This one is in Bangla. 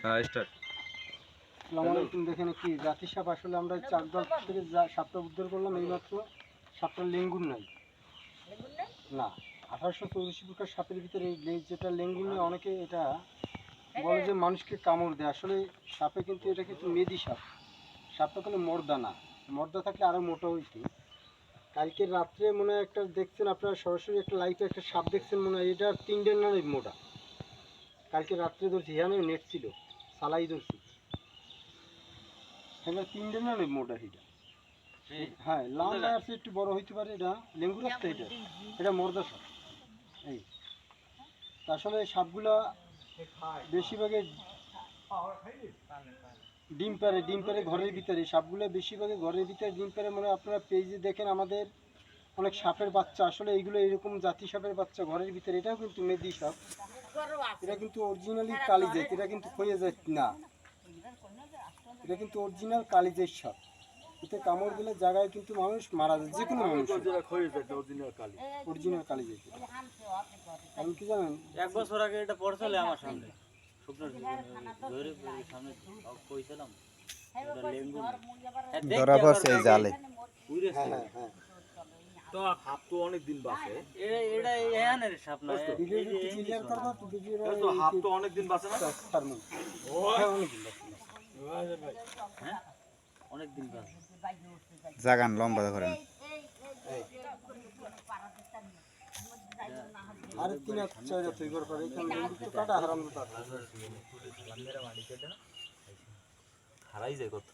হ্যাঁ স্টার্ট। আসসালামু আলাইকুম। দেখেন কি জাতি সাপ, আসলে আমরা চাকদল থেকে সাপটা উদ্ধার করলাম এইমাত্র। সাপটার লেঙ্গুর নাই, না 1884 প্রকার সাপের ভিতরে যেটা লেঙ্গুর নেই, অনেকে এটা বলে যে মানুষকে কামড় দেয়। আসলে সাপে কিন্তু এটা কিন্তু মেদি সাপ, সাপটা কোনো মর্দা না। মর্দা থাকলে আরও মোটা হইতো। কালকে রাত্রে মনে হয় একটা দেখছেন আপনারা সরাসরি একটা লাইভে একটা সাপ দেখছেন মনে হয়, এটা 3 না মোটা। কালকে রাত্রে ধরছি, হ্যাঁ নেট ছিল, সালাই ধরছি, এবার 3 না মোটা হিটা। হ্যাঁ লম্বা আছে, একটু বড় হইতে পারে। এটা লেঙ্গুর আসতে, এটা মর্দা সাপ। এই আসলে সাপগুলা বেশিরভাগে ডিম পারে ঘরের ভিতরে। সাপগুলো বেশিরভাগে ঘরের ভিতরে ডিম পারে। মানে আপনারা পেজে দেখেন আমাদের অনেক সাপের বাচ্চা, আসলে এইগুলো এরকম জাতি সাপের বাচ্চা ঘরের ভিতরে। এটাও কিন্তু মেদি সাপ, এটা কিন্তু অরিজিনালি কালিজাত, এটা কিন্তু হয়ে যায় না, এটা কিন্তু অরিজিনাল কালিজাত সাপ। এতে কামড় দিলে জায়গায় কিন্তু মানুষ মারা যায়, যে কোনো মানুষ অরিজিনাল কালিজাত। কারণ কি জানেন, 1 বছর আগে এটা পড়ছিল আমার সামনে, শুকনোর ধরে সামনে কইছিলাম ধরা পড়ছে এই জালে। হ্যাঁ হ্যাঁ হ্যাঁ তো হাত তো অনেক দিন বাঁচে। এটা এখানের সাপ না, ক্লিয়ার করবা তো তো হাত তো অনেক দিন বাঁচে না। ও হ্যাঁ অনেক দিন বাঁচে। হ্যাঁ অনেক দিন বাঁচে। জাগান লম্বা করেন। আরে 3-4 তৈরি করে পারে, এখানে একটু কাটা হারাম। হারাই যায় কত।